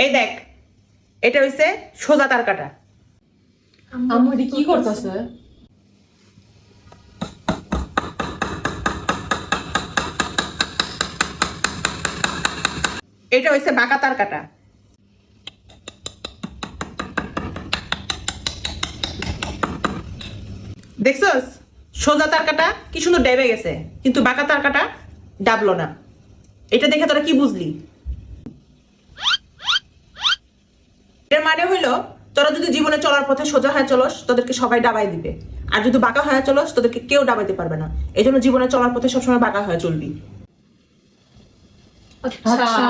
এই দেখ, এটা হইছে সোজা তার কাটা। আম্মু এটা কি করতেছে? এটা হইছে বাঁকা তার কাটা। দেখছস সোজা তার কাটা কি সুন্দর ডেবে গেছে, কিন্তু বাঁকা তার কাটা ডাবলো না। এটা দেখে তোরা কি বুঝলি? এর মানে হইলো তোরা যদি জীবনে চলার পথে সোজা হয়ে চলস তোদেরকে সবাই ডাবাই দিবে, আর যদি বাঁকা হয়ে চলস তোদেরকে কেউ ডাবাইতে পারবে না। এই জন্য জীবনে চলার পথে সবসময় বাঁকা হয়ে চলবি। আচ্ছা।